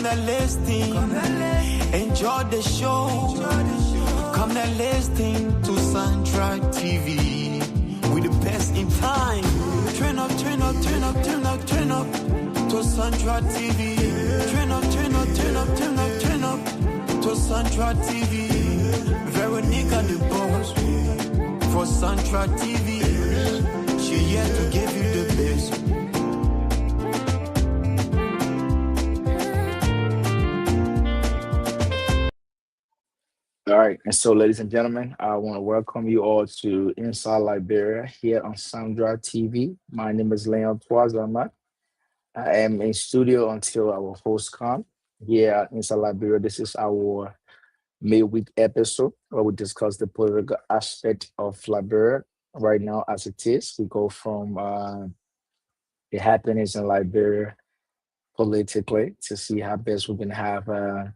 Come and listen, enjoy the show. Come and listen to Soundtrack TV. With the best in time. Turn up to Soundtrack TV. Turn up to Soundtrack TV. Veronica the boss for Soundtrack TV. She here to give you the best. All right, and so, ladies and gentlemen, I want to welcome you all to Inside Liberia here on Sandra TV. My name is Leon Twazama. I am in studio until our host come here at Inside Liberia. This is our midweek episode where we discuss the political aspect of Liberia right now as it is. We go from the happenings in Liberia politically to see how best we can have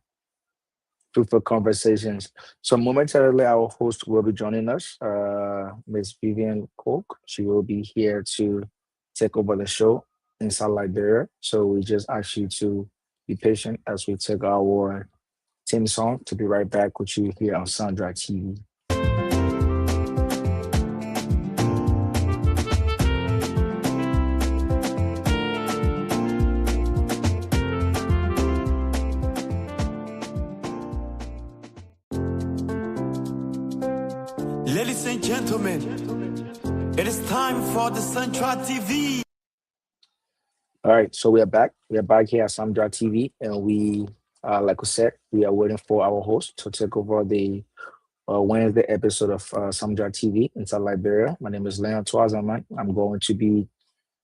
fruitful conversations. So momentarily, our host will be joining us, Miss Vivian Cooke. She will be here to take over the show inside Liberia. So we just ask you to be patient as we take our theme song to be right back with you here on Sandra TV. Ladies and gentlemen, it is time for the Central TV. All right, so we are back. We are back here at Sandra TV, and we, like we said, we are waiting for our host to take over the Wednesday episode of Sandra TV inside Liberia. My name is Leon Twazaman. I'm going to be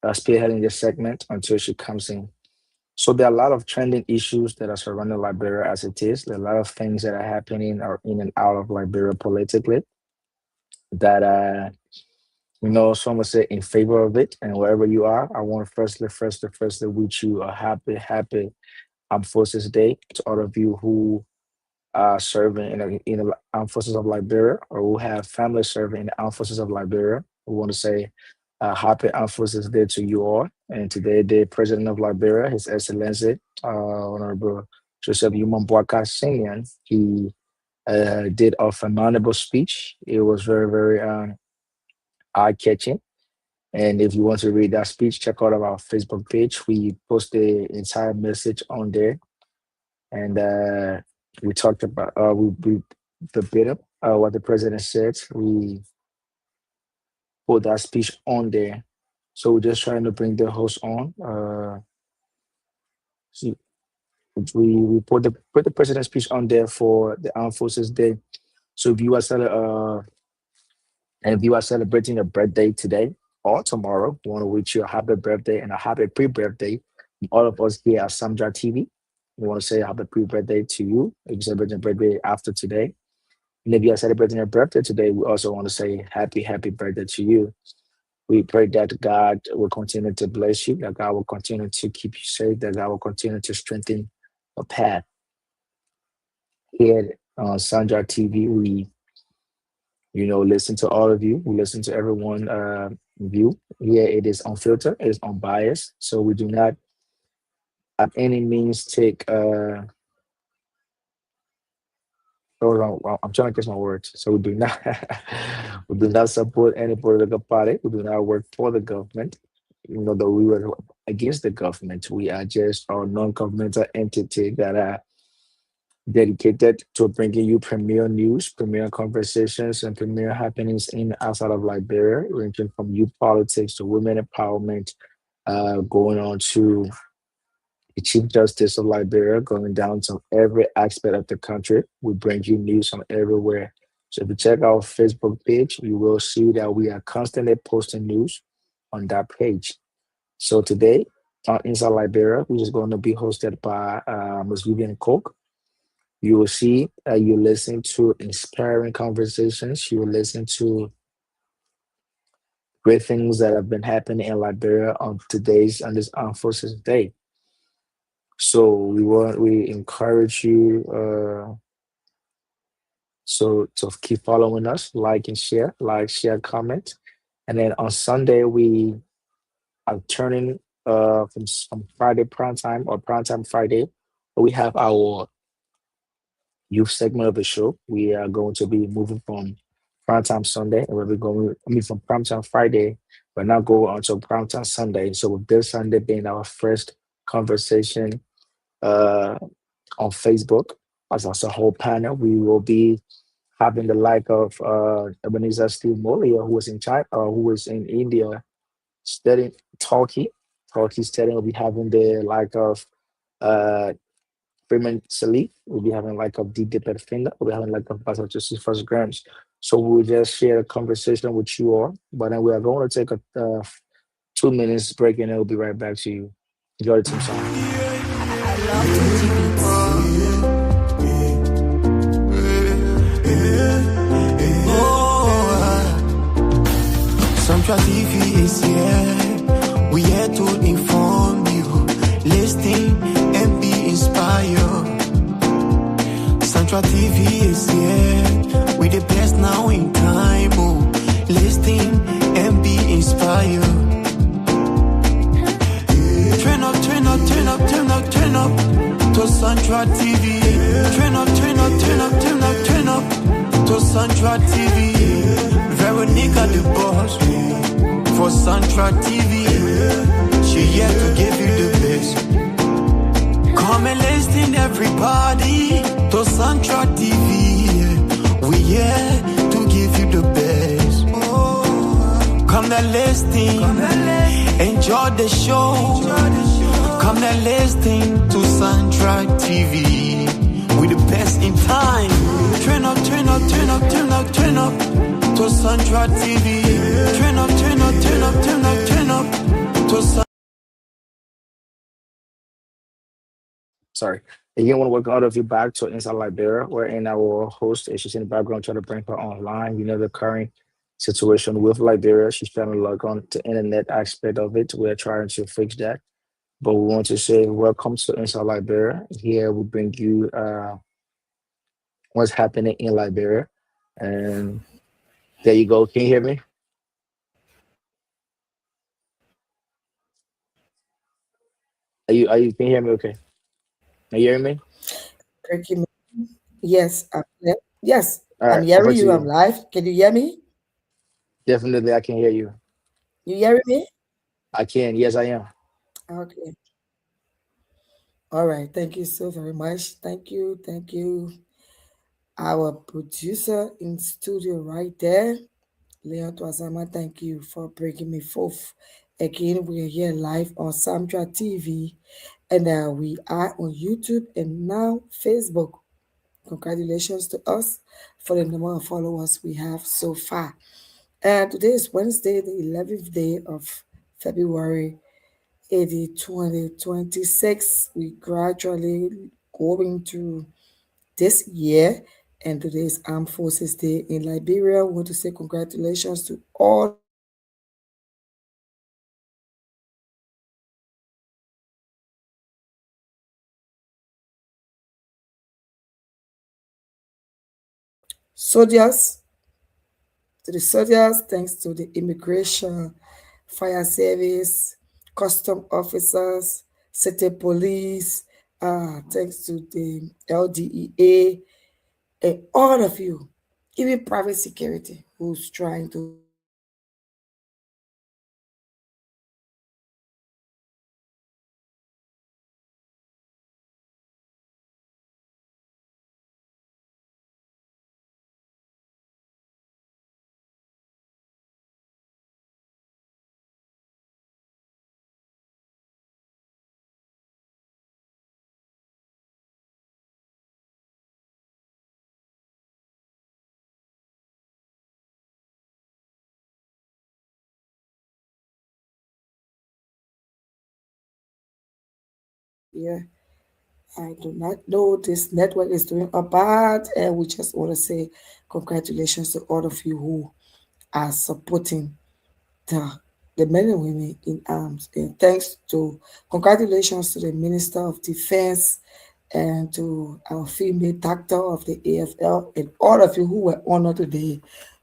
spearheading this segment until she comes in. So there are a lot of trending issues that are surrounding Liberia as it is. There are a lot of things that are happening or in and out of Liberia politically that some would say in favor of it. And wherever you are, I want to firstly wish you a happy Armed Forces Day to all of you who are serving in the Armed Forces of Liberia or who have family serving in the Armed Forces of Liberia. We want to say happy Armed Forces Day to you all. And today, the President of Liberia, His Excellency, Honorable Joseph Yuma Boakai Senior, he did a phenomenal speech. It was very, very eye-catching. And if you want to read that speech, check out our Facebook page. We post the entire message on there. And we talked about we verbatim what the president said. We put that speech on there. So we're just trying to bring the host on. See, we put the president's speech on there for the Armed Forces Day. So if you are celebrating your birthday today or tomorrow, we want to wish you a happy birthday and a happy pre-birthday. All of us here at Samja TV, we want to say a happy pre-birthday to you. If you're celebrating your birthday after today. And if you are celebrating your birthday today, we also want to say happy birthday to you. We pray that God will continue to bless you, that God will continue to keep you safe, that God will continue to strengthen your path. Here on Sandra TV, we listen to all of you. We listen to everyone view. Here it is unfiltered, it is unbiased. So we do not at any means take I'm trying to catch my words. So we do not we do not support any political party. We do not work for the government. Even though we were against the government, we are just a non-governmental entity that are dedicated to bringing you premier news, premier conversations, and premier happenings in and outside of Liberia, ranging from youth politics to women empowerment, going on to the Chief Justice of Liberia, going down to every aspect of the country. We bring you news from everywhere. So if you check our Facebook page, you will see that we are constantly posting news on that page. So today, on Inside Liberia, which is going to be hosted by Ms. Vivian Cooke, you will see you listen to inspiring conversations. You will listen to great things that have been happening in Liberia on this Armed Forces Day. So we encourage you to keep following us, like, share, comment. And then on Sunday we are turning from Friday prime time or prime time Friday we have our youth segment of the show. We are going to be moving from Primetime Sunday, and we'll be going, I mean, from Primetime Friday, but now go on to Primetime Sunday. So with this Sunday being our first conversation uh, on Facebook, as a whole panel, we will be having the like of Ebenezer Steve Molia, who was in China, who was in India studying Turkey. Turkey studying. We'll be having the like of uh, Freeman Salif. We'll be having like a deep dip at finger. We'll be having like a Pastor Joseph First Grams. So we'll just share a conversation with you all. But then we are going to take a 2 minutes break and then we'll be right back to you. Enjoy the team song. I love 2G beats. Central TV is here. We here to inform you, listen and be inspired. Central TV is here. We the best now in time. Oh, listen and be inspired. Turn up, turn up, turn up, turn up, turn up to Central TV. Turn up, turn up, turn up, turn up, turn up to Central TV. Veronica the boss for Central TV. She here to give you the best. Come and listen everybody to Central TV. We here to give you the best. Come and listen, enjoy the show. Come and listen to Central TV. We the best in time. Turn up, turn up, turn up, turn up, turn up to Central TV. Turn up, turn up, turn up, turn up, turn up to Central. Sorry. Again, I want to welcome all of you back to Inside Liberia, wherein our host is just in the background trying to bring her online. You know, the current situation with Liberia. She's trying to log on to internet aspect of it. We're trying to fix that. But we want to say welcome to Inside Liberia. Here we bring you what's happening in Liberia. And there you go. Can you hear me? Are you can you hear me okay? Are you hearing me? Breaking. Yes, I'm here. Yes, All I'm right, over hearing to you. I'm you. live. Can you hear me? Definitely I can hear you. You hearing me? I can, yes I am. Okay. All right. Thank you so very much. Thank you. Thank you. Our producer in studio right there, Leon Twazama. Thank you for bringing me forth. Again, we are here live on Samtra TV, and we are on YouTube and now Facebook. Congratulations to us for the number of followers we have so far. And today is Wednesday, the 11th day of February 2026. We gradually going to this year, and today is Armed Forces Day in Liberia. We want to say congratulations to all of our soldiers, to the soldiers, thanks to the immigration, fire service, custom officers, city police, thanks to the LDEA, and all of you, even private security, who's trying to yeah, I do not know this network is doing a bad, and we just want to say congratulations to all of you who are supporting the the men and women in arms. And thanks to congratulations to the Minister of Defense and to our female doctor of the AFL and all of you who were honored today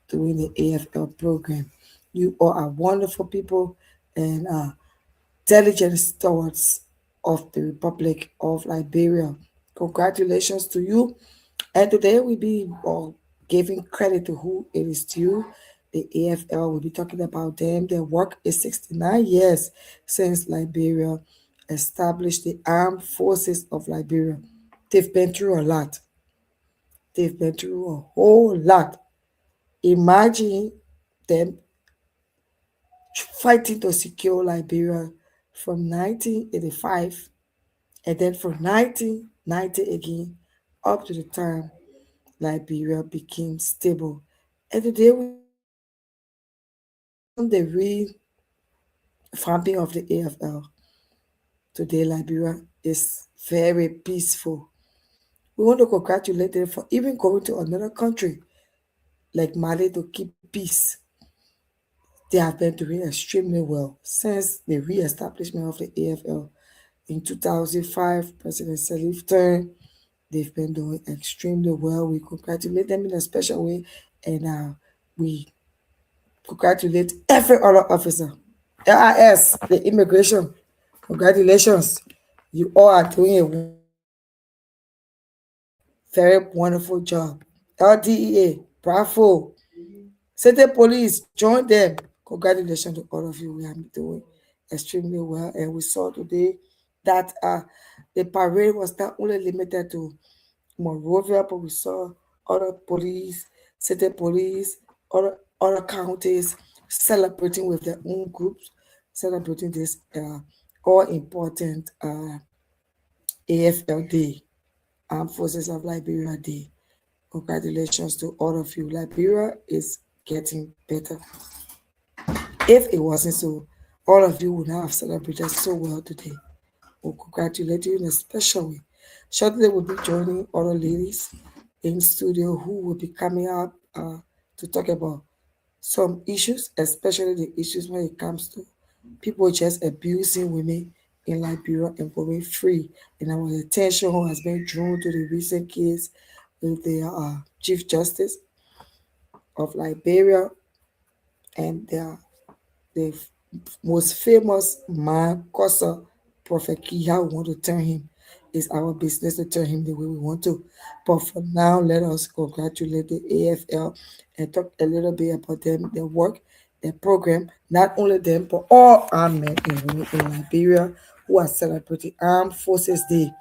during the AFL program. You all are wonderful people and diligent towards of the Republic of Liberia. Congratulations to you. And today we'll be giving credit to who it is due. The AFL, we'll be talking about them. Their work is 69 years since Liberia established the Armed Forces of Liberia. They've been through a lot. They've been through a whole lot. Imagine them fighting to secure Liberia from 1985 and then from 1990 again up to the time Liberia became stable. And today we celebrate the revamping of the AFL. Today Liberia is very peaceful. We want to congratulate them for even going to another country like Mali to keep peace. They have been doing extremely well since the re-establishment of the AFL in 2005, President Salif turn. They've been doing extremely well. We congratulate them in a special way, and we congratulate every other officer. LIS, the immigration, congratulations. You all are doing a very wonderful job. LDEA, bravo. City Police, join them. Congratulations to all of you. We are doing extremely well. And we saw today that the parade was not only limited to Monrovia, but we saw other police, city police, other counties celebrating with their own groups, celebrating this all important AFL Day, Armed Forces of Liberia Day. Congratulations to all of you. Liberia is getting better. If it wasn't so, all of you would not have celebrated so well today. We'll congratulate you in a special way. Shortly, we'll be joining other ladies in studio who will be coming up to talk about some issues, especially the issues when it comes to people just abusing women in Liberia and going free. And our attention has been drawn to the recent case with the Chief Justice of Liberia and the most famous man, Kosa, Prophet Kia. We want to turn him. It's our business to turn him the way we want to. But for now, let us congratulate the AFL and talk a little bit about them, their work, their program. Not only them, but all armed men and women in Liberia who are celebrating Armed Forces Day.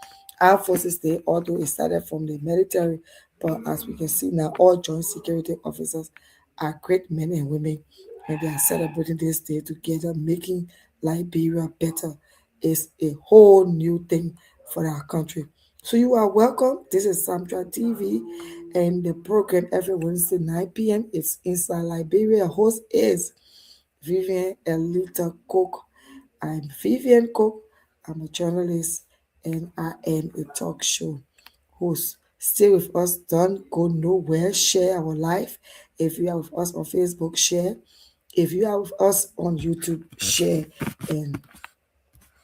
Armed Forces Day, although it started from the military, but as we can see now, all joint security officers are great men and women, and they are celebrating this day together, making Liberia better. It's a whole new thing for our country. So you are welcome. This is Samtra TV, and the program every Wednesday 9 p.m. It's Inside Liberia. Host is Vivian Elita Cooke. I'm Vivian Cooke. I'm a journalist, and I am a talk show host. Stay with us. Don't go nowhere. Share our life. If you are with us on Facebook, share. If you are with us on YouTube, share. And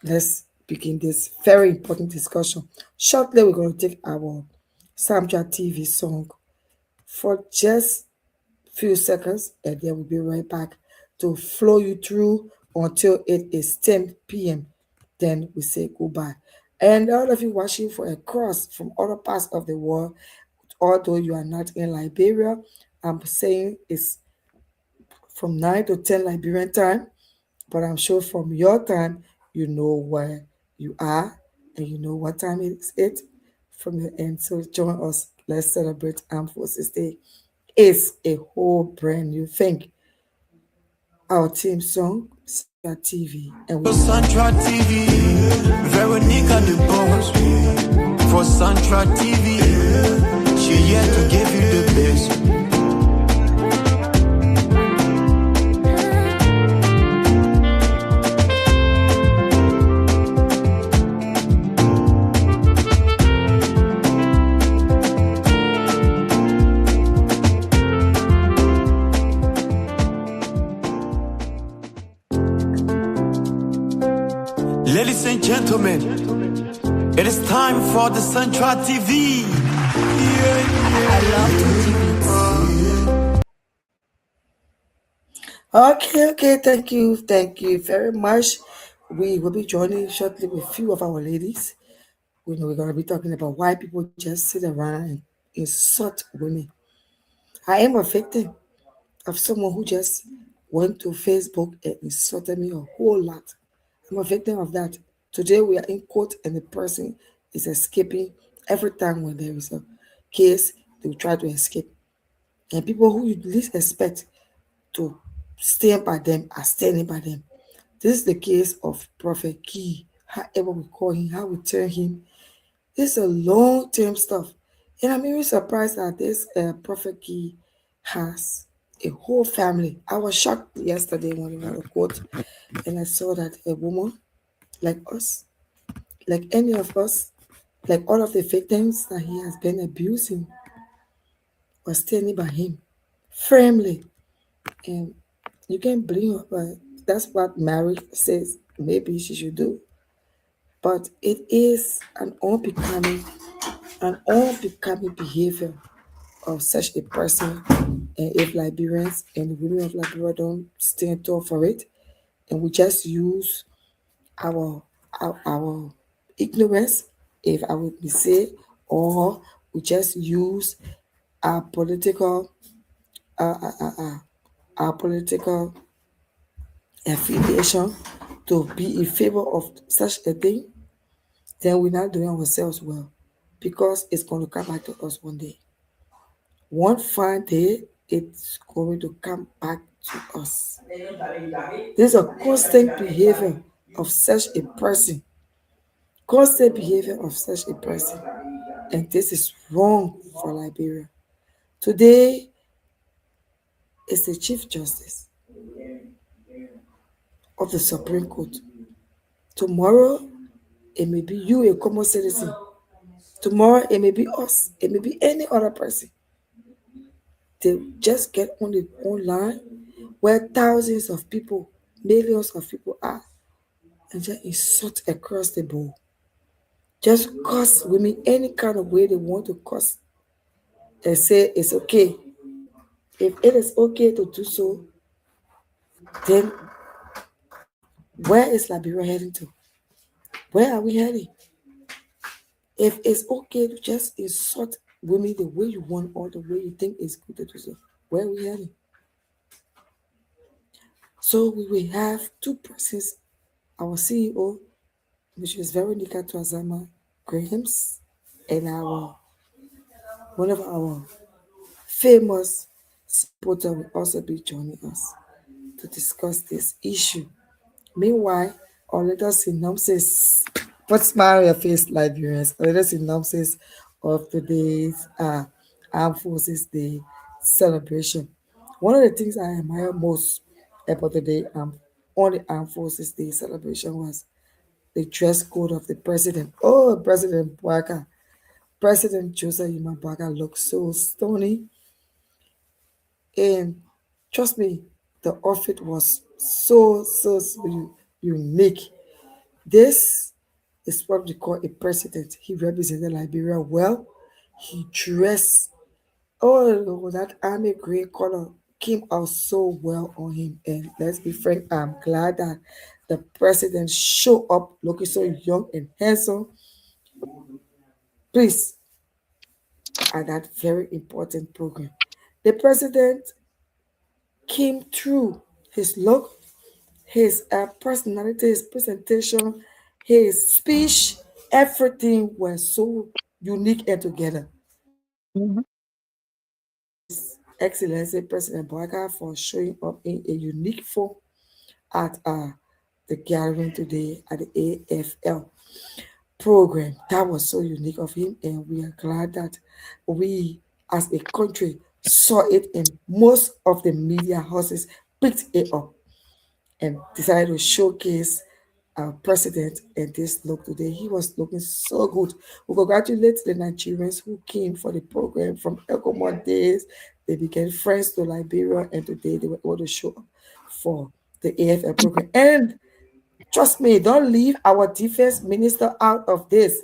let's begin this very important discussion. Shortly, we're going to take our Samja TV song for just few seconds, and then we'll be right back to flow you through until it is 10 p.m. Then we say goodbye. And all of you watching for a cross from other parts of the world, although you are not in Liberia, I'm saying it's from 9 to 10 Liberian time, but I'm sure from your time, you know where you are and you know what time it from your end. So join us. Let's celebrate Armed Forces Day. It's a whole brand new thing. Our team song, Sandra TV. And For Sandra TV, Veronica the boss. For Sandra TV, she here to give you the best. Ladies and gentlemen, it is time for the Central TV. I love TV. Okay, thank you very much. We will be joining shortly with a few of our ladies. We know we're going to be talking about why people just sit around and insult women. I am a victim of someone who just went to Facebook and insulted me a whole lot. I'm a victim of that. Today we are in court and the person is escaping. Every time when there is a case, they will try to escape. And people who you least expect to stand by them are standing by them. This is the case of Prophet Key, however we call him, how we turn him. This is a long term stuff. And I'm even surprised that this Prophet Key has a whole family. I was shocked yesterday when we were in court and I saw that a woman like us, like any of us, like all of the victims that he has been abusing, was standing by him firmly. And you can't blame her, but that's what marriage says maybe she should do. But it is an unbecoming behavior of such a person. And if Liberians and the women of Liberia don't stand tall for it, and we just use our our ignorance, if I would be say, or we just use our political uh, uh, uh, uh, our political affiliation to be in favor of such a thing, then we're not doing ourselves well because it's going to come back to us one day. One fine day, it's going to come back to us. There's a constant behavior of such a person, constant behavior of such a person, and this is wrong for Liberia. Today is the Chief Justice of the Supreme Court. Tomorrow, it may be you, a common citizen. Tomorrow, it may be us. It may be any other person. They just get on the online where thousands of people, millions of people are, and just insult across the board. Just curse women any kind of way they want to curse and say it's okay. If it is okay to do so, then where is Liberia heading to? Where are we heading? If it's okay to just insult women the way you want or the way you think is good to do so, where are we heading? So we will have two persons, our CEO, which is Veronica Twazama Grahams, and our one of our famous supporter will also be joining us to discuss this issue. Meanwhile, our little synopsis, put smile on your face, Liberians, a little synopsis of today's Armed Forces Day celebration. One of the things I admire most about the day on the Armed Forces Day celebration was the dress code of the president. Oh, President Bwaka. President Joseph Yuma Bwaka looks so stony. And trust me, the outfit was so unique. This is what we call a president. He represented Liberia well. He dressed, oh, that army gray color came out so well on him. And let's be frank, I'm glad that the president showed up looking so young and handsome. Please, at that very important program. The president came through his look, his personality, his presentation, his speech, everything was so unique and together. Mhm. Excellency President Boaga for showing up in a unique form at the gathering today at the AFL program. That was so unique of him, and we are glad that we as a country saw it, and most of the media houses picked it up and decided to showcase our president and this look today. He was looking so good. We congratulate the Nigerians who came for the program from Ecomont days. They became friends to Liberia, and today they were able to show up for the AFL program. And trust me, don't leave our defense minister out of this.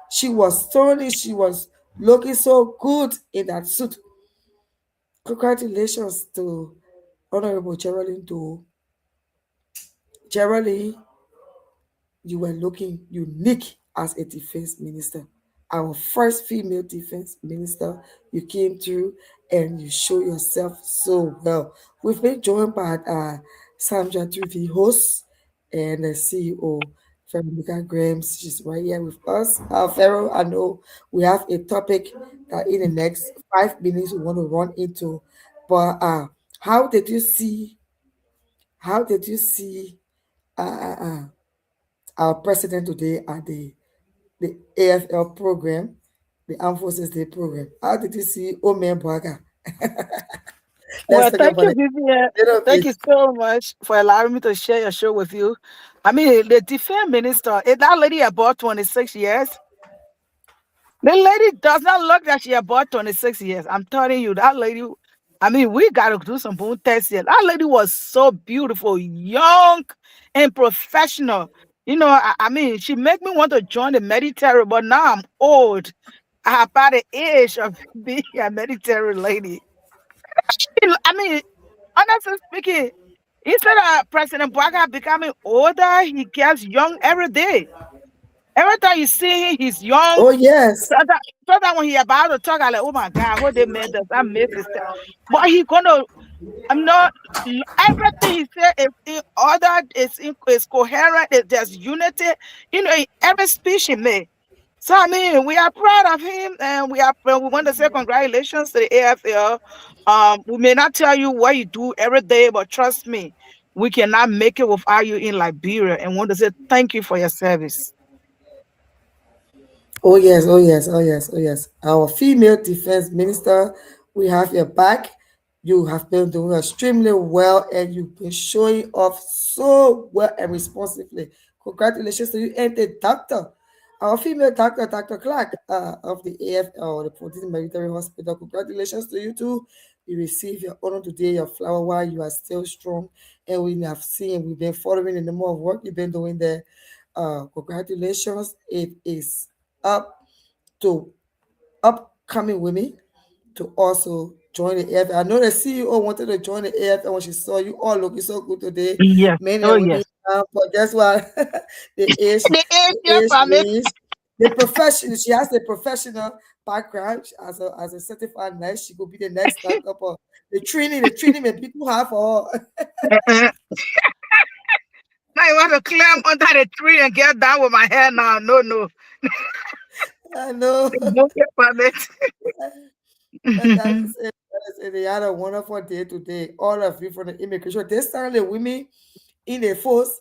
She was stunning. She was looking so good in that suit. Congratulations to Honorable Geraldine. you were looking unique as a defense minister. Our first female defense minister, you came through and you show yourself so well. We've been joined by Sandra TV host and the CEO, Veronica Grahams. She's right here with us. Pharaoh, I know we have a topic that in the next 5 minutes we want to run into. But how did you see? How did you see uh, uh, uh, our president today at the AFL program, the Armed Forces Day program? How did you see Omen Braga? Let's Well, talk thank about you, it Vivian. a little Thank bit. you so much for allowing me to share your show with you. I mean, the defense minister, that lady about 26 years. The lady does not look like she about 26 years. I'm telling you, that lady, I mean, we got to do some bone tests here. That lady was so beautiful, young and professional. I mean, she make me want to join the military, but now I'm old. I'm about the age of being a military lady. I mean, honestly speaking, instead of President Bwaga becoming older, he gets young every day. Every time you see him, he's young. Oh yes. Sometimes when he about to talk, I like, oh my God, how they made this? I miss this. But he gonna, I'm not, everything he said is in order, is coherent, there's unity, in every speech he made. So I mean, we are proud of him, and we want to say congratulations to the AFL. We may not tell you what you do every day, but trust me, we cannot make it without you in Liberia, and want to say thank you for your service. Oh yes, oh yes, oh yes, oh yes. Our female defense minister, we have your back. You have been doing extremely well and you've been showing off so well and responsibly. Congratulations to you and the doctor. Our female doctor, Dr. Clark of the AFL, the Police Military Hospital. Congratulations to you too. You receive your honor today, your flower while you are still strong. And we have seen, we've been following the number of work you've been doing there. Congratulations. It is up to upcoming women to also join the AFL. I know the CEO wanted to join the AFL when she saw you all looking so good today, Yes. men Oh and women. yes. But guess what? the age, The age the age permit. range, the profession. She has the professional background as a certified nurse. She could be the next start up. The training that people have for her. Now you want to climb under the tree and get down with my hair now. No, no. I know. No get permit. And that is it. They had a wonderful day today. All of you from the immigration. This time the women in the force,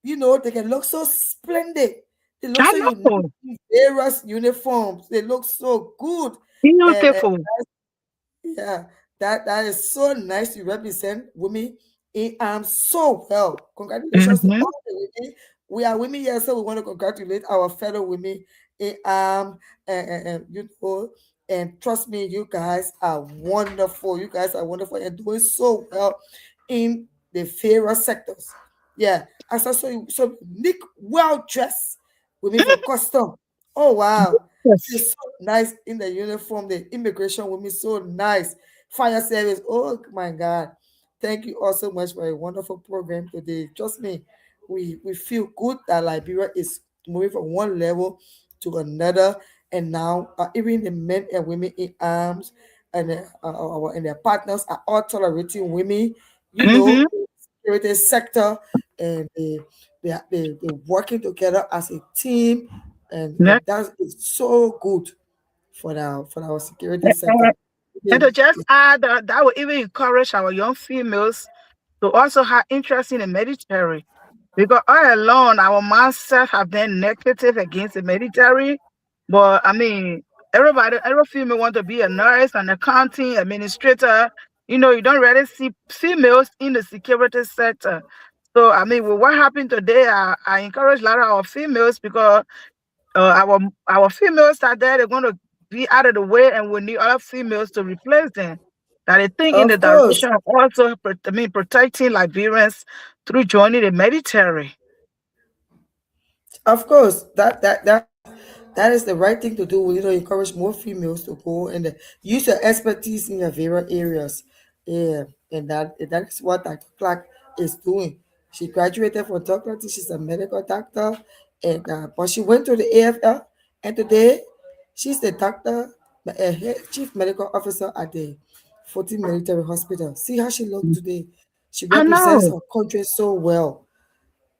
they can look so splendid. They look I so unique know. in various uniforms. They look so good. And Beautiful. yeah, that is so nice to represent women in so well. Congratulations to Hmm. all the women. We are women here, so we want to congratulate our fellow women in and trust me, you guys are wonderful. You guys are wonderful and doing so well in the various sectors. Yeah, I saw so unique, well dressed women for custom. Oh wow. Yes. It's so nice in the uniform. The immigration women so nice. Fire service. Oh my God. Thank you all so much for a wonderful program today. Trust me, we feel good that Liberia is moving from one level to another, and now even the men and women in arms and their partners are all tolerating women. Hmm. Security sector, and they're working together as a team, and that is so good for our security sector. And Yeah. to just add that will even encourage our young females to also have interest in the military. Because all along, our mindset have been negative against the military. But I mean, every female want to be a nurse, an accounting, administrator. You don't really see females in the security sector. So I mean, with what happened today, I encourage a lot of our females because our females are there. They're going to be out of the way, and we need other females to replace them. That they think in the Of course, direction of also, protecting Liberians through joining the military. of course, that is the right thing to do. Encourage more females to go and use your expertise in your various areas. Yeah, and that is what Dr. Clark is doing. She graduated from doctor. She's a medical doctor, and but she went to the AFL, and today she's the doctor, chief medical officer at the 14 Military Hospital. See how she looks today. She I represents know. her country so well.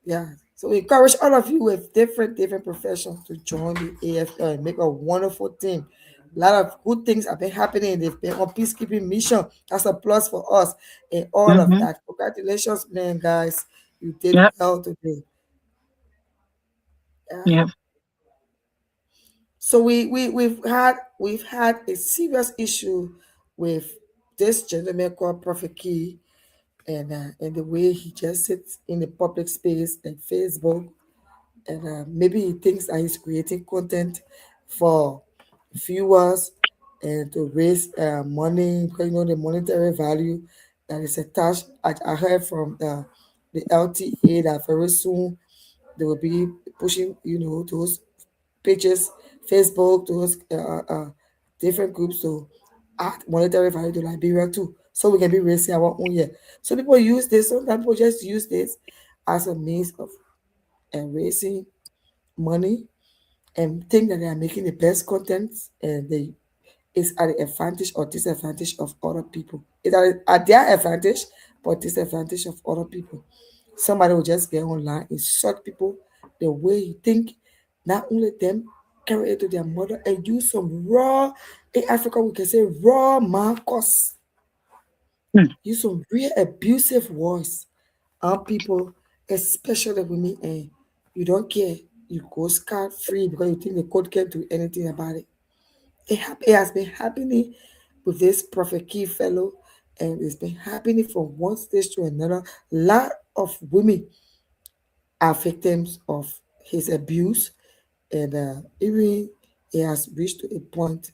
Yeah. So we encourage all of you with different professions to join the AFL and make a wonderful team. A lot of good things have been happening. They've been on peacekeeping mission. That's a plus for us and all of Mm-hmm. that. Congratulations, man, guys. You did Yep. well today. Yeah. Yep. So we've had a serious issue with this gentleman called Prophet Key, and the way he just sits in the public space and Facebook, and maybe he thinks that he's creating content for viewers and to raise money, because the monetary value that is attached. I heard from the LTA that very soon they will be pushing those pages, Facebook, those different groups to add monetary value to Liberia too, so we can be raising our own here. So people use this. Sometimes people just use this as a means of raising money and think that they are making the best content, and they is at the advantage or disadvantage of other people. It's at their advantage but disadvantage of other people. Somebody will just get online, insult people the way you think, not only them, carry it to their mother and use some raw, in Africa we can say raw marcos, Mm. use some real abusive words on people, especially women, and you don't care. You go scot free because you think the court can't do anything about it. It has been happening with this Prophet Key fellow, and it's been happening from one stage to another. A lot of women are victims of his abuse, and even it has reached to a point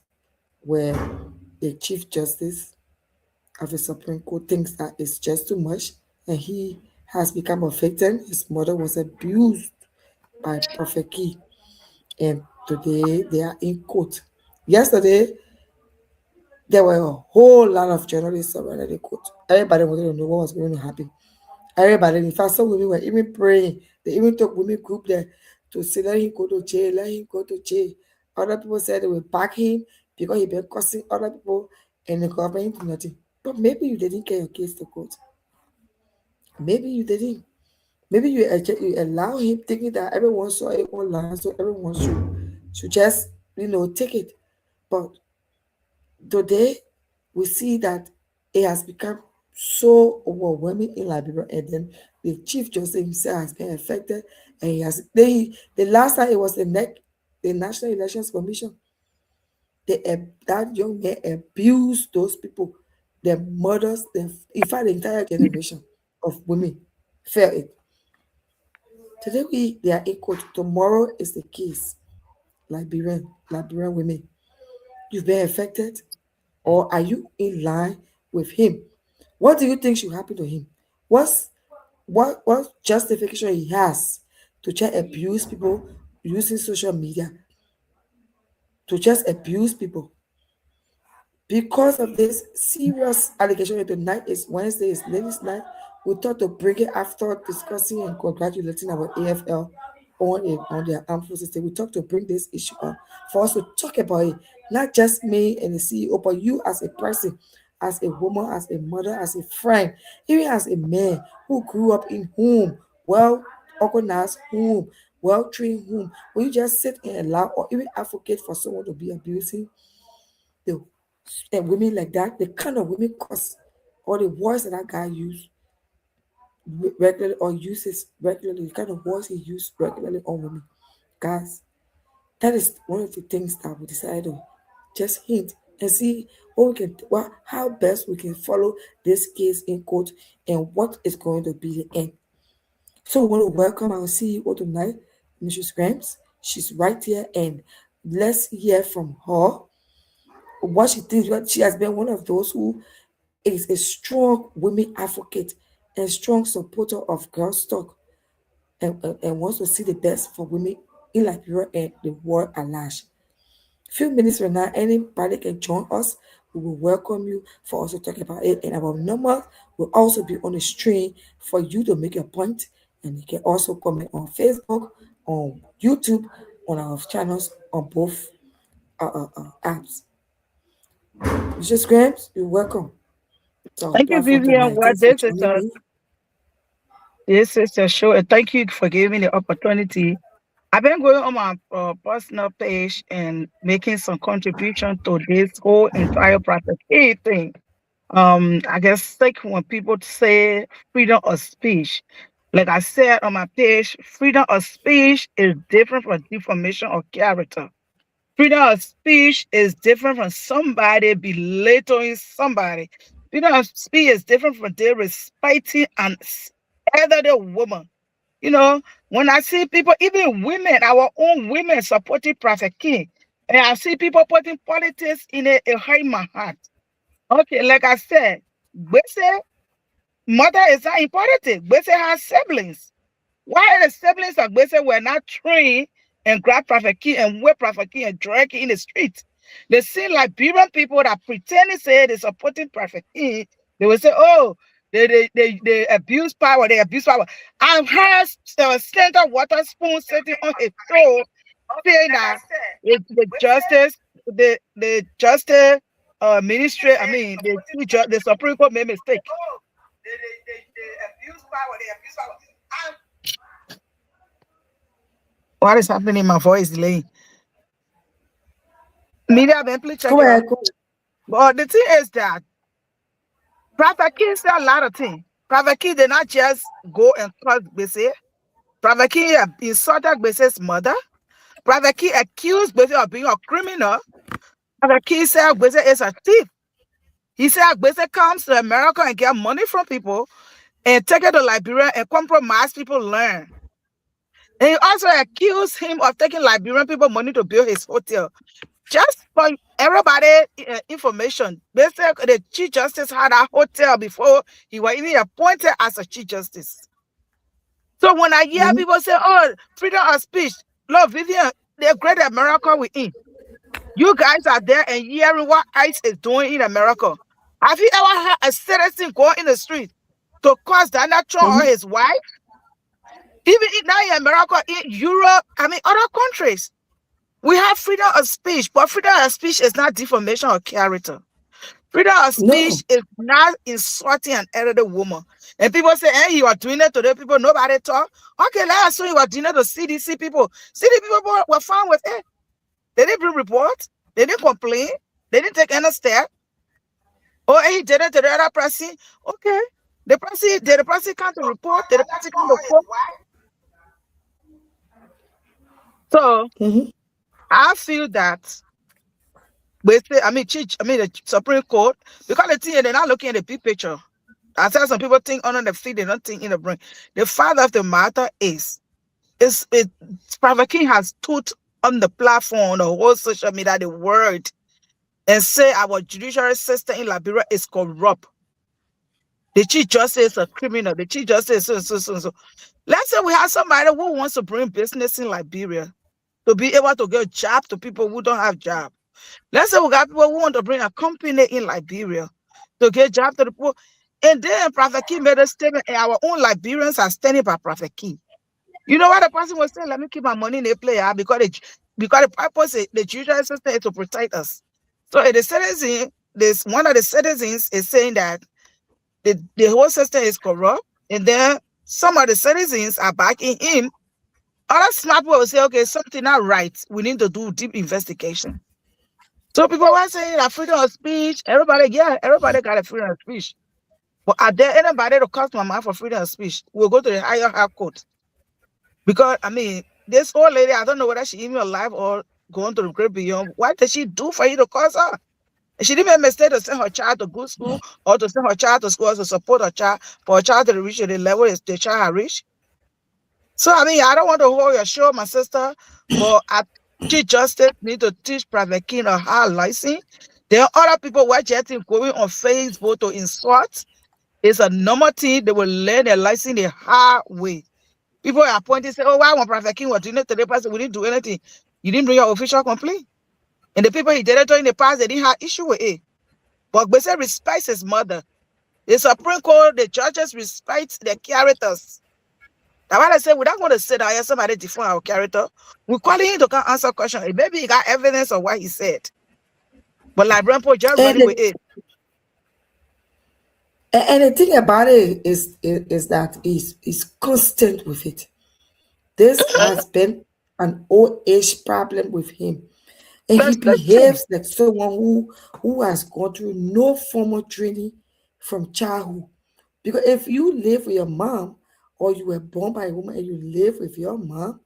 where the Chief Justice of the Supreme Court thinks that it's just too much, and he has become a victim. His mother was abused by Prophet Key, and today they are in court. Yesterday, there were a whole lot of journalists surrounded the court. Everybody wanted to know what was going to happen. Everybody, in fact, some women were even praying. They even took women group there to say, let him go to jail, let him go to jail. Other people said they will back him because he been cursing other people, and the government did nothing. But maybe you didn't get your case to court. Maybe you didn't. Maybe you allow him thinking that everyone saw it online, so everyone should just take it. But today we see that it has become so overwhelming in Liberia, and then the chief justice himself has been affected, and the last time it was the National Elections Commission. That young man abused those people, their mothers, in fact the entire generation of women felt it. Today they are in court. Tomorrow is the case. Liberian women, you've been affected, or are you in line with him? What do you think should happen to him? What's what justification he has to just abuse people using social media, to just abuse people? Because of this serious allegation, tonight is Wednesday, is ladies' night. We thought to bring it after discussing and congratulating our AFL on their armed forces day. We thought to bring this issue on for us to talk about it. Not just me and the CEO, but you as a person, as a woman, as a mother, as a friend, even as a man who grew up in home, well organized home, well trained home. Will you just sit and allow or even advocate for someone to be abusing the women like that, the kind of women cause, or the words that guy use regularly or uses regularly, the kind of words he uses regularly on women. Guys, that is one of the things that we decided to just hint and see how best we can follow this case in court and what is going to be the end. So we want to welcome our CEO tonight, Mrs. Grimes. She's right here, and let's hear from her what she thinks. She has been one of those who is a strong women advocate and strong supporter of girls' talk, and wants to see the best for women in Liberia and the world at large. Few minutes from now, anybody can join us We will welcome you for us to talk about it. And our numbers will also be on the screen for you to make a point. And you can also comment on Facebook, on YouTube, on our channels, on both apps. Mrs. Grams, you're welcome to our Thank you, platform Vivian. tonight. Well, Thanks for joining me. this is a show, and thank you for giving me the opportunity. I've been going on my personal page and making some contribution to this whole entire Prophet Key thing. I guess like when people say freedom of speech, like I said on my page, freedom of speech is different from defamation of character. Freedom of speech is different from somebody belittling somebody. Freedom of speech is different from they respecting an elderly woman. You know, when I see people, even women, our own women supporting Prophet King, and I see people putting politics in it hurt my heart. Okay, like I said, Gbese, mother is not important. Gbese has siblings. Why the siblings of Gbese were not trained and grab Prophet King and whip Prophet King and drag him in the street? They see Liberian people that pretend to say they supporting Prophet King. They will say, oh, they abuse power, they abuse power. I've heard Senator Waterspoon sitting on his show saying that the justice, the justice ministry, I mean, the Supreme Court made mistake. They abuse power, they abuse power. What is happening? My voice delaying. Media, then please check Go it ahead. out. But the thing is that Prophet King said a lot of things. Prophet King did not just go and call Gbese. Prophet King insulted Gbese's mother. Prophet King accused Gbese of being a criminal. Prophet King said Gbese is a thief. He said Gbese comes to America and get money from people and take it to Liberia and compromise people learn. And he also accused him of taking Liberian people money to build his hotel. Just for everybody information, basically the Chief Justice had a hotel before he was even appointed as a Chief Justice. So when I hear people say, oh, freedom of speech, Lord Vivian, the great America we in. You guys are there and hearing what ICE is doing in America. Have you ever had a citizen go in the street to cause Donald Trump or his wife? Even now in America, in Europe, I mean, other countries, we have freedom of speech, but freedom of speech is not defamation of character. Freedom of No. speech is not insulting an elderly woman. And people say, hey, you are doing it to the people, nobody talk. Okay, let's assume you are doing it to CDC people. CDC people were fine with it. They didn't bring reports. They didn't complain. They didn't take any step. Oh, he did it to the other person. Okay. Did the person come to report? Did the person come to court? So I feel that the Supreme Court, because the thing they're not looking at the big picture. I said some people think under the feet, they don't think in the brain. The fact of the matter is Prophet King has put on the platform, on the whole social media, the word, and say our judicial system in Liberia is corrupt. The Chief Justice is a criminal. The Chief Justice is so. Let's say we have somebody who wants to bring business in Liberia to be able to get a job to people who don't have job. Let's say we got people who want to bring a company in Liberia to get job to the people. And then Prophet King made a statement, and our own Liberians are standing by Prophet King. You know what the person was saying? Let me keep my money in the player because the purpose the judicial system is to protect us. So the citizen, one of the citizens is saying that the whole system is corrupt, and then some of the citizens are backing him. Other smart people will say, okay, something not right. We need to do deep investigation. So people were saying that freedom of speech, everybody got a freedom of speech. But are there anybody to cost my mind for freedom of speech? We'll go to the higher court. Because, I mean, this old lady, I don't know whether she even alive or going to the great beyond. What did she do for you to cause her? She didn't make a mistake to send her child to good school or to send her child to school to support her child for her child to reach the level the child has reached. So, I mean, I don't want to hold your show, my sister, but Chief Justice need to teach Prophet King on how license. There are other people who are just going on Facebook to insult. It's a normal thing. They will learn their license the hard way. People are pointing, say, oh, why when Prophet King was doing it to the person, we didn't do anything. You didn't bring your official complaint. And the people he did it to in the past, they didn't have issue with it. But Gbese respects his mother. The Supreme Court, the judges respect their characters. That's why I say, we're not going to say that somebody define our character. We're calling him to come answer questions. Maybe he got evidence of what he said. But like Grandpa just And running with it. the thing about it is that he's constant with it. This has been an old age problem with him. And he That's the thing. behaves like someone who has gone through no formal training from childhood. Because if you live with your mom, or you were born by a woman and you live with your mom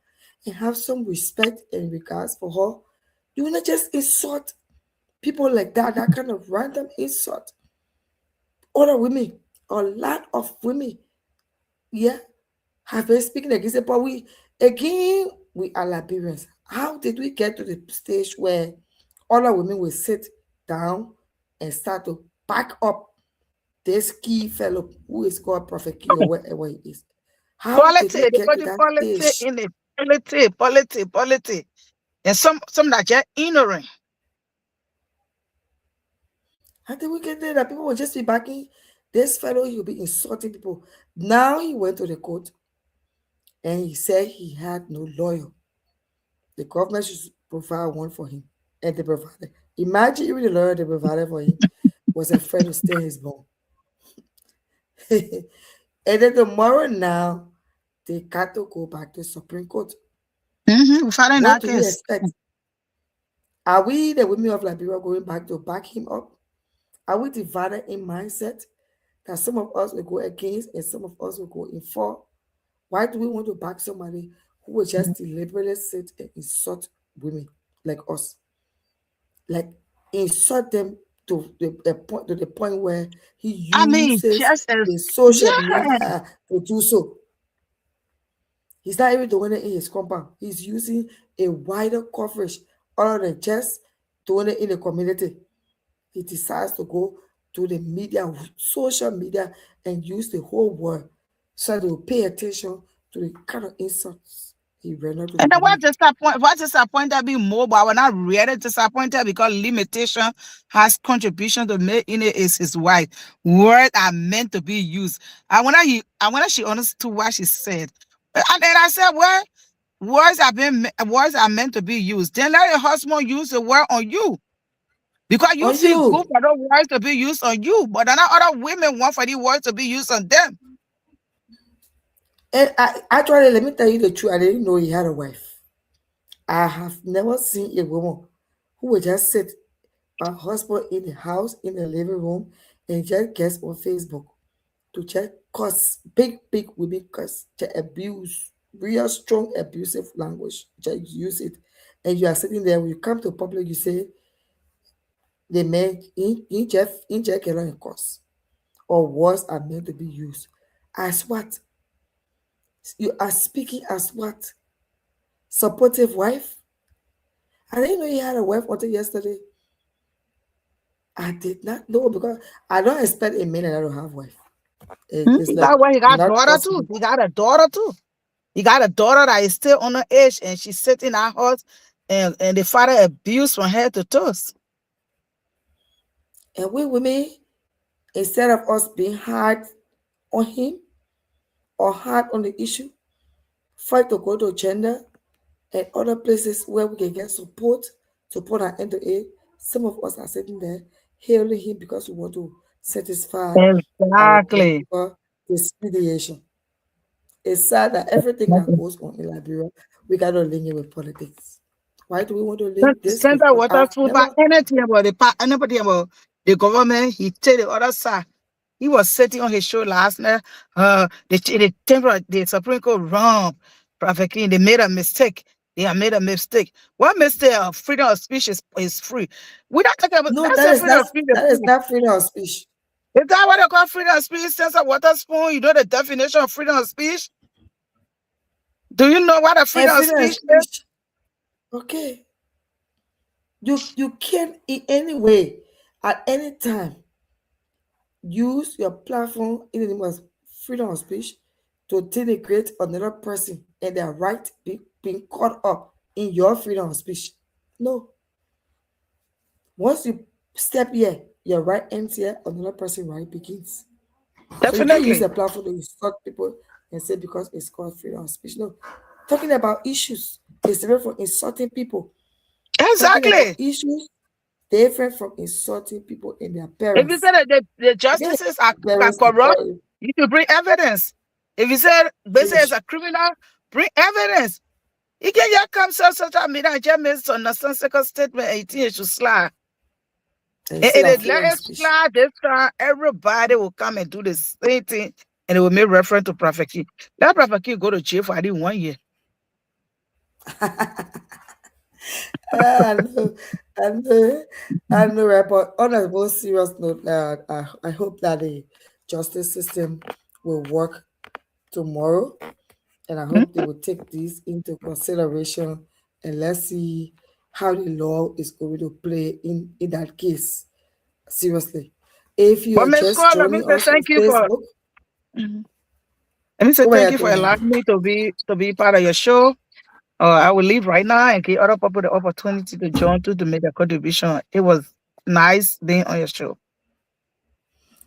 and have some respect and regards for her, you will not just insult people like that, that kind of random insult. Other women, a lot of women, yeah, have been speaking against it. But we are Liberians. How did we get to the stage where other women will sit down and start to back up this key fellow who is called Prophet Key or wherever he is? How did we Politics, they get put to the that politics stage? in it. Politics. And some that just ignorant. How did we get there that people will just be backing this fellow? He'll be insulting people. Now he went to the court and he said he had no lawyer. The government should provide one for him. And they provided. Imagine even the lawyer they provided for him was a friend to stay his bone. And then tomorrow now, they got to go back to the Supreme Court. We find in What that do we case. expect? Are we, the women of Liberia, going back to back him up? Are we divided in mindset that some of us will go against and some of us will go in for? Why do we want to back somebody who will just deliberately sit and insult women like us? Like insult them to the point where he I mean, uses just as the social yeah. media to do so. He's not even doing it in his compound. He's using a wider coverage other than just doing it in the community. He decides to go to the media, social media, and use the whole world so they will pay attention to the kind of insults he rendered to the And then women. what disappointed me more, but I was not really disappointed because limitation has contribution to make in it is his wife. Words are meant to be used. And when she understood what she said. And then I said, well, words are meant to be used. Then let your husband use the word on you. Because you On feel good you. for those words to be used on you, but then other women want for the words to be used on them. And actually, let me tell you the truth. I didn't know he had a wife. I have never seen a woman who would just sit her husband in the house, in the living room, and just gets on Facebook to just cuss, big women cuss, to abuse, real strong abusive language, just use it. And you are sitting there, when you come to public, you say, the man in Jack and cuss, or words are meant to be used. As what? You are speaking as what? Supportive wife? I didn't know he had a wife until yesterday. I did not know because I don't expect a man that don't have wife. It's like That way he got not daughter too. possible. He got a daughter too. He got a daughter that is still on her age and she's sitting in our house and the father abused from head to toes. And we women, instead of us being hard on him or hard on the issue, fight to go to gender and other places where we can get support to put an end to it. Some of us are sitting there hailing him because we want to satisfy our Exactly. political expediation. It's sad that everything that goes on in Liberia, we got to link it with politics. Why do we want to link this? Center Because water I've food, but never, anything about anybody about the government, he take the other side. He was sitting on his show last night. The Supreme Court wrong. Prophet King, they made a mistake. They have made a mistake. What mistake? Freedom of speech is free. We're not talking about no, that's a freedom of speech is that is free. not freedom of speech. Is that what they call freedom of speech? Sense of water spoon. You know the definition of freedom of speech? Do you know what a And freedom of freedom of speech is? speech, okay, you can in any way, at any time, use your platform in the name of freedom of speech to denigrate another person and their right being caught up in your freedom of speech. No. Once you step here, your right ends here, another person right begins. So you can't use Definitely. the platform to insult people and say because it's called freedom of speech. No, talking about issues is different from insulting people. Talking about Exactly. issues different from insulting people and their If you parents. say that the Okay, justices are parents and corrupt, parents. you should bring evidence. If you say Bese is Finish a criminal, bring evidence. You can just come so social media and just make some nonsensical statement and you think it should slide. and And say that it freedom let of it speech. slide this time, everybody will come and do the same thing and it will make reference to Prophet King. Let Prophet King go to jail for I think 1 year. I know, I know, I know, right? But on a more serious note, I hope that the justice system will work tomorrow, and I hope they will take this into consideration, and let's see how the law is going to play in that case. Seriously, if you But are Miss just Cole, let me joining say us on thank you for Facebook, Mhm. Let me say go thank you ahead, go for ahead. allowing me to be part of your show. I will leave right now and give other people the opportunity to join to make a contribution. It was nice being on your show.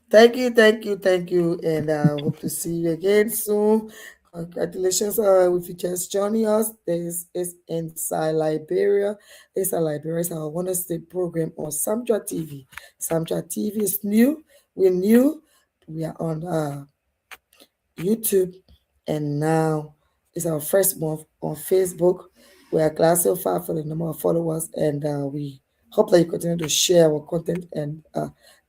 Thank you, thank you, thank you, and I hope to see you again soon. Congratulations if you just joining us. This is Inside Liberia. Inside Liberia is our Wednesday program on Samtra TV. Samtra TV is new. We're new. We are on YouTube, and now it's our first month on Facebook. We are glad so far for the number of followers, and we hope that you continue to share our content. And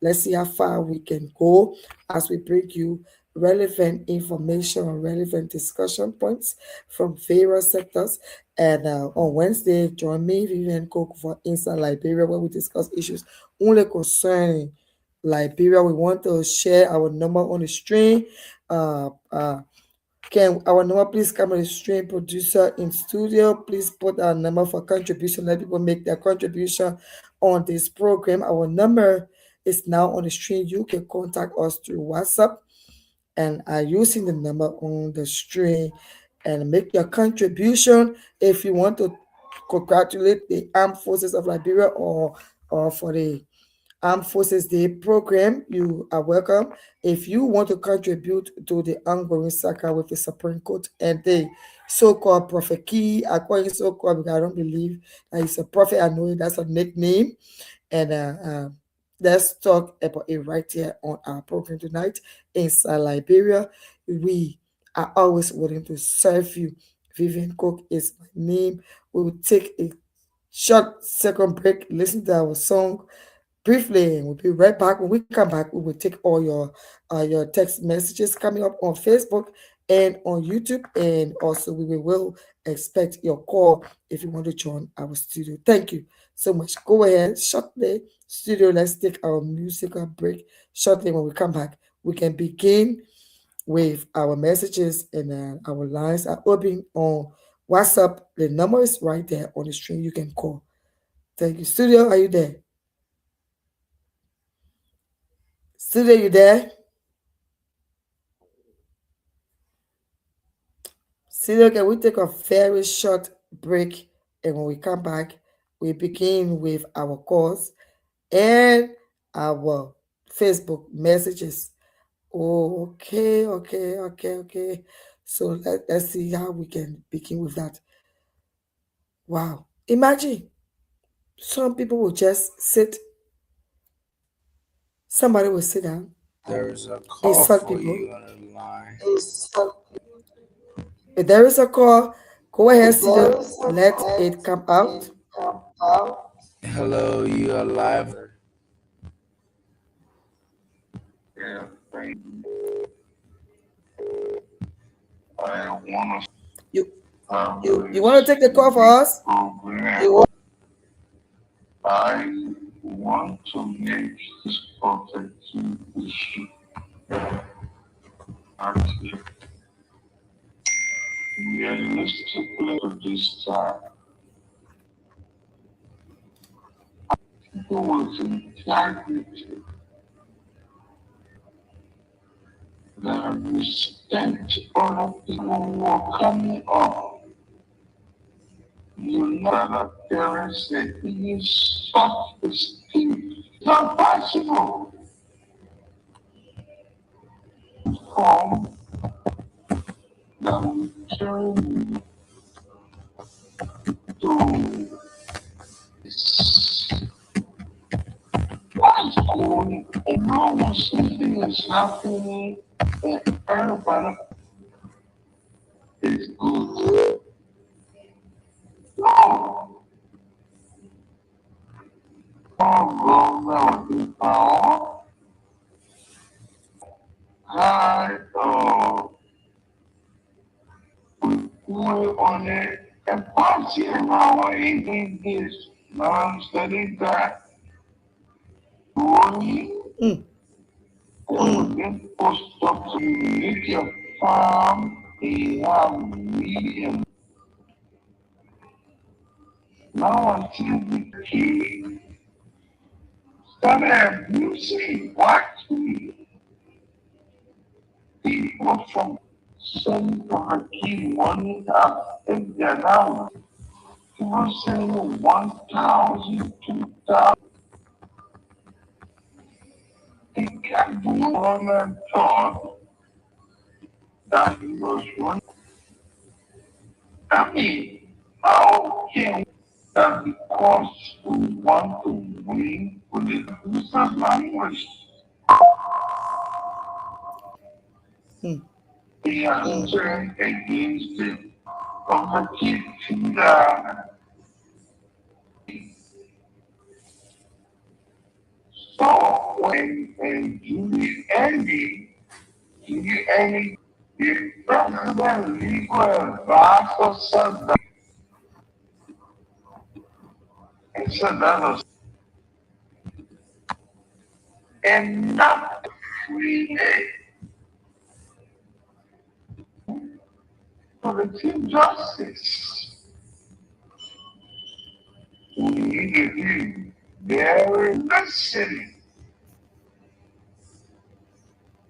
let's see how far we can go as we bring you relevant information and relevant discussion points from various sectors. And on Wednesday, join me, Vivian Cooke, for Inside Liberia, where we discuss issues only concerning Liberia. We want to share our number on the stream. uh, uh, can our number please come on the stream producer in studio? Please put our number for contribution. Let people make their contribution on this program. Our number is now on the stream. You can contact us through WhatsApp and are using the number on the stream and make your contribution if you want to congratulate the armed forces of Liberia or for the Armed Forces Day program. You are welcome. If you want to contribute to the ongoing saga with the Supreme Court and the so-called Prophet Key, I call him so-called because I don't believe that he's a prophet. I know that's a nickname. And let's talk about it right here on our program tonight. Inside Liberia, we are always willing to serve you. Vivian Cook is my name. We will take a short second break, listen to our song briefly, and we'll be right back. When we come back, we will take all your text messages coming up on Facebook and on YouTube, and also we will expect your call if you want to join our studio. Thank you so much. Go ahead, shut the studio. Let's take our musical break shortly. When we come back, we can begin with our messages, and our lines are open on WhatsApp. The number is right there on the screen. You can call. Thank you. Studio, are you there? Studio, you there? Studio, can we take a very short break? And when we come back, we begin with our calls and our Facebook messages. Oh, okay, okay, okay, okay. So let's see how we can begin with that. Wow. Imagine some people will just sit, somebody will sit down, There's a call insult for people. you on the line. If there is a call, go ahead, Studio, let it come out. Hello, you are live. You you want to take the call for us? not possible from the journey to what's going on. Something is happening and everybody is good. No, I on it and party around eating this. Now studying that. Mm. Then post up to media farm. They have medium. Now until the key started abusing watching people from some key money up in their now. People saying 1,000, 2,000. He kept on and thought that he was one. I mean, how can that because we want to win with the user language? Mm. They are turned against it of the kid that so when you any the president legal advice or something and said that was and not free for the chief justice. We needed him there in the city.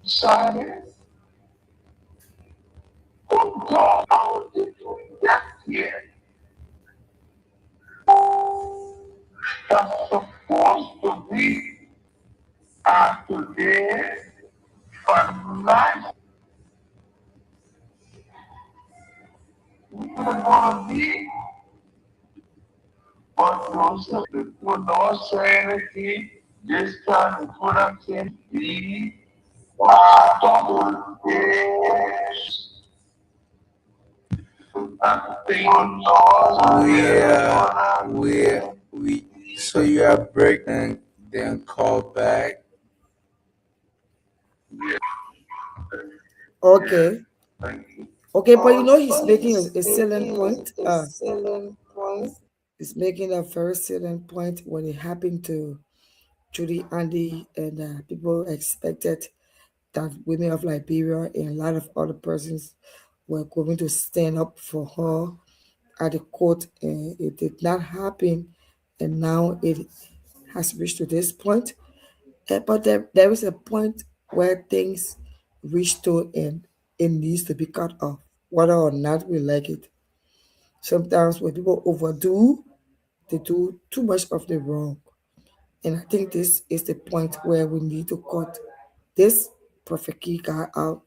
Decided, oh God, how did we get here? That's supposed to be today for life. We're gonna be, but those people don't say anything. This time, put up in be double this. So you are breaking, then call back. Okay. Thank you. Okay, but you know he's making a selling point. He's making a very salient point when it happened to Judy Andy, and people expected that women of Liberia and a lot of other persons were going to stand up for her at the court, and it did not happen. And now it has reached to this point. But there is a point where things reach to, and it needs to be cut off, whether or not we like it. Sometimes when people overdo, they do too much of the wrong. And I think this is the point where we need to cut this prophet key guy out,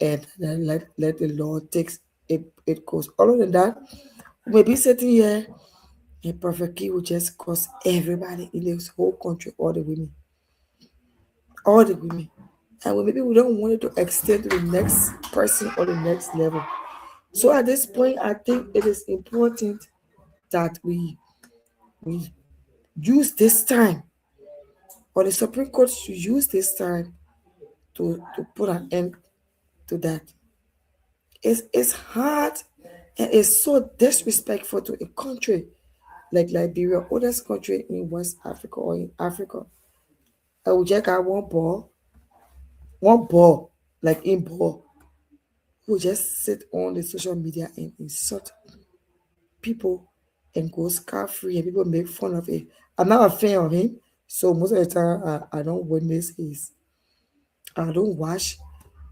and then let the Lord take it goes. Other than that, we may be sitting here and prophet key will just cause everybody in this whole country, all the women. And maybe we don't want it to extend to the next person or the next level. So at this point, I think it is important that we use this time, or the Supreme Court should use this time to put an end to that. It's hard, and it's so disrespectful to a country like Liberia, oldest country in West Africa or in Africa. I will just got one ball, like in ball, who just sit on the social media and insult people and go scot free, and people make fun of it. I'm not a fan of him, so most of the time I don't witness I don't watch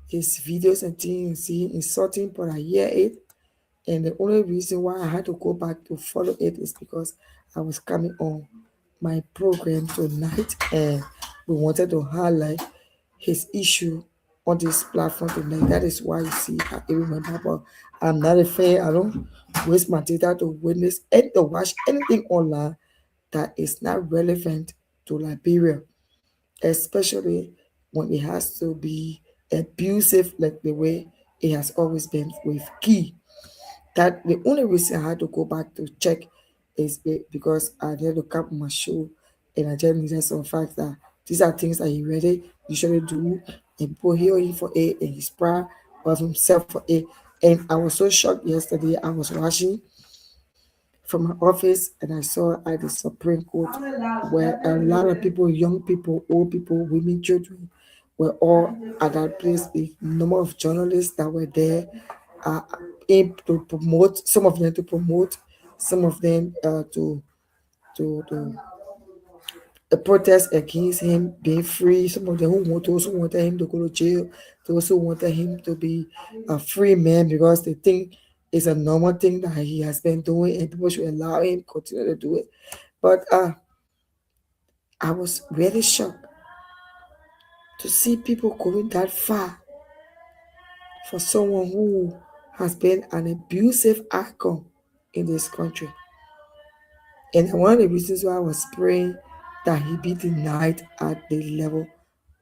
his videos and things, see him insulting, but I hear it. And the only reason why I had to go back to follow it is because I was coming on my program tonight, and we wanted to highlight his issue on this platform tonight. That is why you see, I remember, but I'm not a fan. I don't waste my data to witness and to watch anything online that is not relevant to Liberia, especially when it has to be abusive like the way it has always been with Key. That the only reason I had to go back to check is because I had to cap my show, and I just needed some facts that these are things that he really usually do, and people hear him for it, and he's proud of himself for it. And I was so shocked yesterday. I was watching from my office, and I saw at the Supreme Court where a lot of people, young people, old people, women, children, were all at that place. The number of journalists that were there, uh, aim to promote, some of them to promote, some of them to the protest against him being free. Some of them who also wanted him to go to jail. They also wanted him to be a free man because they think it's a normal thing that he has been doing, and people should allow him continue to do it. But I was really shocked to see people going that far for someone who has been an abusive icon in this country. And one of the reasons why I was praying that he be denied at the level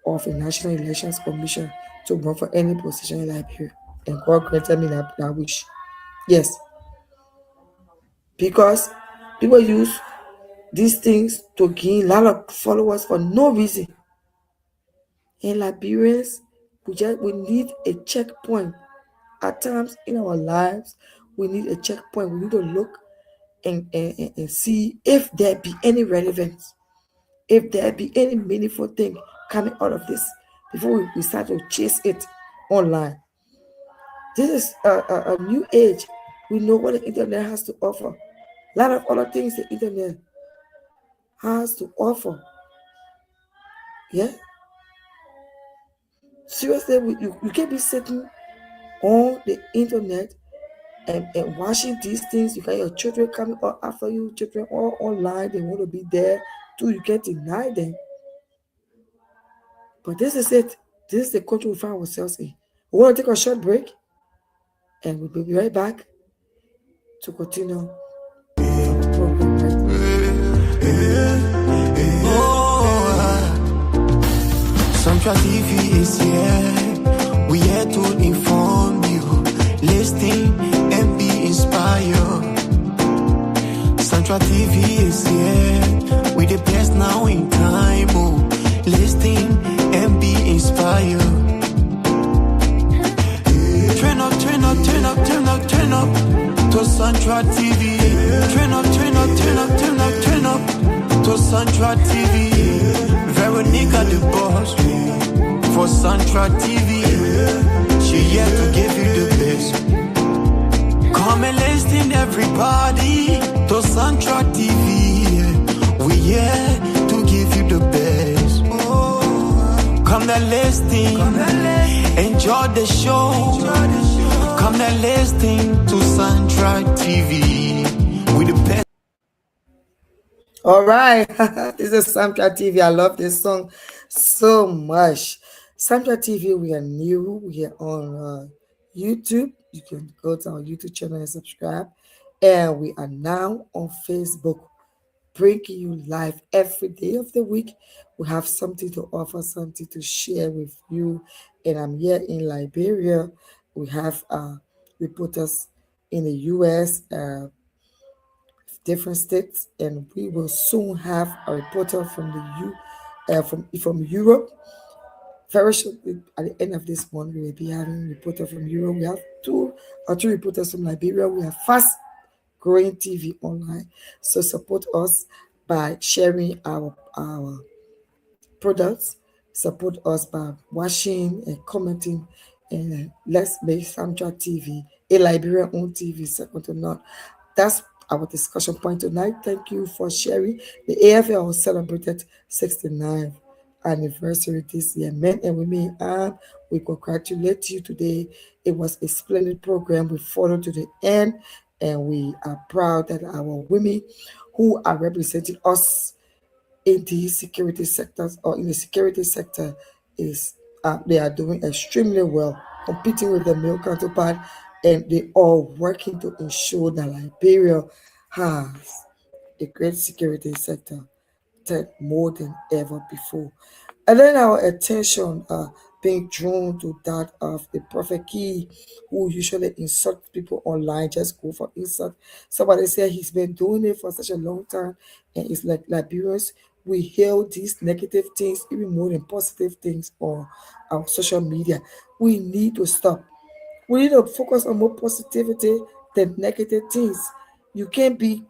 of a National Elections Commission to run for any position in Liberia. And God granted me that wish. Yes, because people use these things to gain a lot of followers for no reason. And Liberians, we need a checkpoint. At times in our lives, we need a checkpoint. We need to look and see if there be any relevance, if there be any meaningful thing coming out of this before we start to chase it online. This is a new age. We know what the internet has to offer. A lot of other things the internet has to offer. Yeah. Seriously, you can't be sitting on the internet and watching these things. You got your children coming up after you, children all online, they want to be there too. You can't deny them. But this is it. This is the country we find ourselves in. We want to take a short break, and we'll be right back to continue from the program right Central TV is here. We here to inform you, listen and be inspired. Central TV is here. We the best now in time. Oh, listen and be inspired. Turn up, turn up, turn up, turn up, turn up to Central TV. Turn up, turn up, turn up, turn up, turn up to Central TV. Veronica the boss for Central TV. She here to give you the best. Come and listen everybody to Central TV. We here to give you the best. Come and listen, enjoy the show. Come and listen to Central TV. We the best. All right, this is Samtra TV. I love this song so much. Samtra TV, we are new. We are on YouTube. You can go to our YouTube channel and subscribe. And we are now on Facebook, bringing you live every day of the week. We have something to offer, something to share with you. And I'm here in Liberia. We have reporters in the US, different states, and we will soon have a reporter from the from Europe. Very shortly, at the end of this month, we will be having a reporter from Europe. We have two reporters from Liberia. We have fast growing TV online. So support us by sharing our products. Support us by watching and commenting, and let's make Samtra TV a Liberian owned TV, second to none. That's our discussion point tonight. Thank you for sharing. The AFL celebrated 69th anniversary this year. Men and women, and we congratulate you today. It was a splendid program. We followed to the end, and we are proud that our women who are representing us in the security sectors or in the security sector is they are doing extremely well, competing with the male counterpart, and they are working to ensure that Liberia has a great security sector that more than ever before. And then our attention being drawn to that of the prophet key who usually insult people online, just go for insult. Somebody said he's been doing it for such a long time, and it's like Liberians, we hear these negative things even more than positive things on our social media. We need to stop. We need to focus on more positivity than negative things. You can't be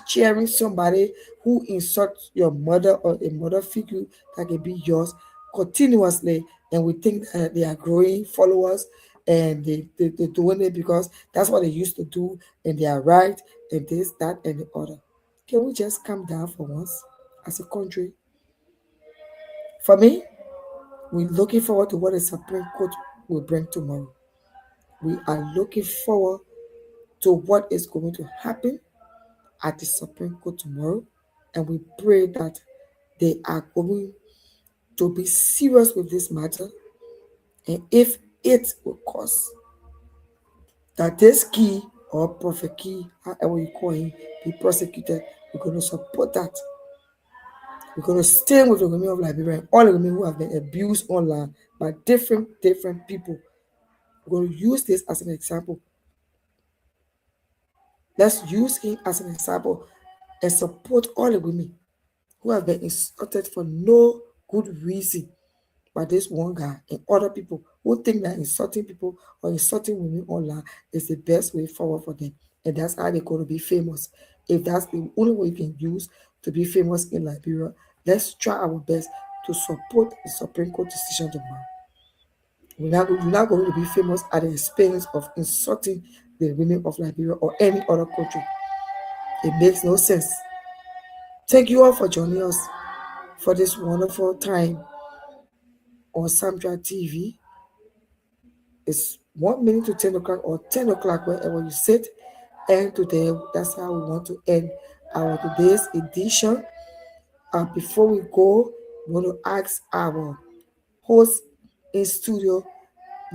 cheering somebody who insults your mother or a mother figure that can be yours continuously, and we think that they are growing followers, and they're doing it because that's what they used to do, and they are right, and this, that, and the other. Can we just calm down for once as a country? For me, we're looking forward to what the Supreme Court will bring tomorrow. We are looking forward to what is going to happen at the Supreme Court tomorrow, and we pray that they are going to be serious with this matter, and if it will cause that this key or prophet key, however you call him, be prosecuted, we're going to support that. We're going to stand with the women of Liberia and all the women who have been abused online by different people. We're going to use this as an example. Let's use him as an example and support all the women who have been insulted for no good reason by this one guy and other people who think that insulting people or insulting women online is the best way forward for them. And that's how they're going to be famous. If that's the only way you can use to be famous in Liberia, let's try our best to support the Supreme Court decision tomorrow. We're not going to be famous at the expense of insulting the women of Liberia or any other country. It makes no sense. Thank you all for joining us for this wonderful time on Samdra TV. It's 1 minute to 10 o'clock or 10 o'clock wherever you sit. And today, that's how we want to end our today's edition. Before we go, we want to ask our host in studio,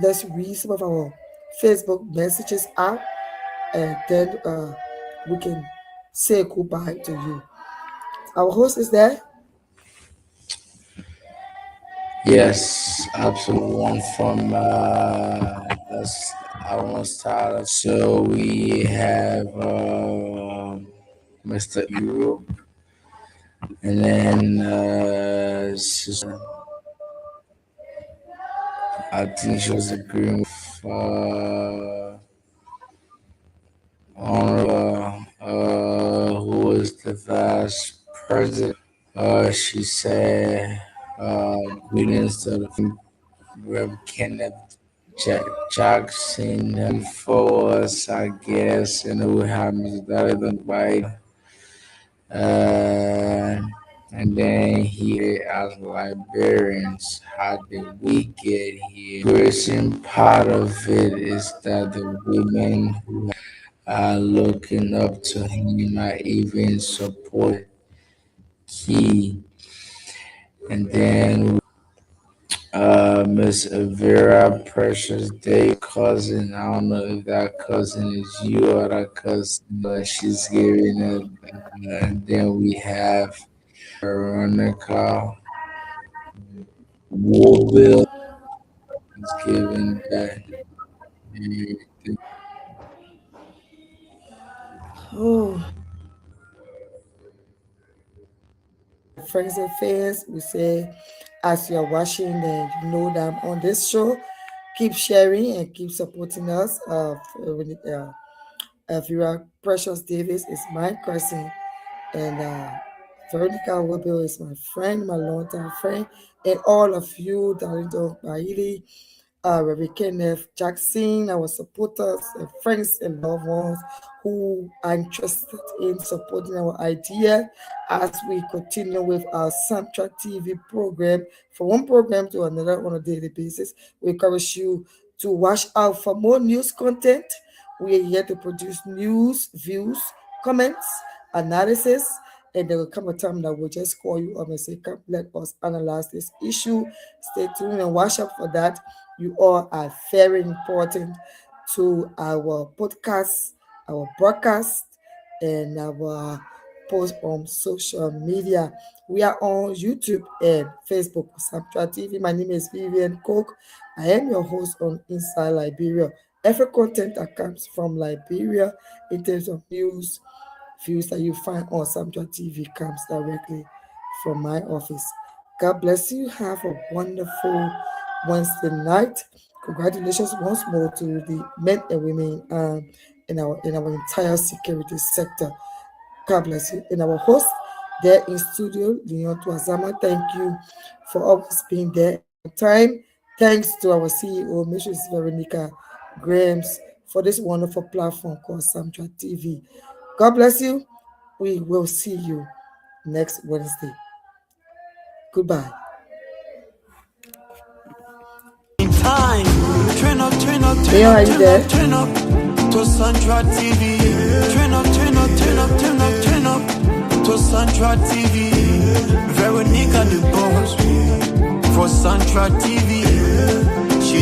let's read some of our Facebook messages out, and then we can say goodbye to you. Our host is there. Yes, absolutely. One from that's our style. So we have Mr. Europe, and then I think she was agreeing with Honorable who was the vice president. She said greetings to the Reverend Kenneth Jackson for us, I guess, and who happens that other by uh, and then he asked Liberians, how did we get here? Person part of it is that the women who are looking up to him are even support key. And then Miss Vera Precious Day cousin. I don't know if that cousin is you or that cousin, but she's giving it. And then we have Veronica Warbill is giving that. Oh, friends and fans, we say as you're watching, then you know that I'm on this show. Keep sharing and keep supporting us. Vera Precious Davis is my cousin, and Veronica Webel is my friend, my longtime friend, and all of you, Dalido Bailey, Reverend Kenneth Jackson, our supporters and friends and loved ones who are interested in supporting our idea as we continue with our Soundtrack TV program from one program to another on a daily basis. We encourage you to watch out for more news content. We are here to produce news, views, comments, analysis, and there will come a time that we'll just call you up and say, come, let us analyze this issue. Stay tuned and watch out for that. You all are very important to our podcast, our broadcast, and our post on social media. We are on YouTube and Facebook, Samtra TV. My name is Vivian Cooke. I am your host on Inside Liberia. Every content that comes from Liberia in terms of news, views that you find on Samtra TV comes directly from my office. God bless you. Have a wonderful Wednesday night. Congratulations once more to the men and women in our entire security sector. God bless you. And our host there in studio, Leon Tuazama, thank you for always being there on time. Thanks to our CEO, Mrs. Veronica Grahams, for this wonderful platform called Samtra TV. God bless you. We will see you next Wednesday. Goodbye. Time. Turn up, turn up, turn Leon, are up, you turn there? up, turn up to Santra TV. Turn up, turn up, turn up, turn up, turn up to Santra TV. Veronica the boss for Santra TV.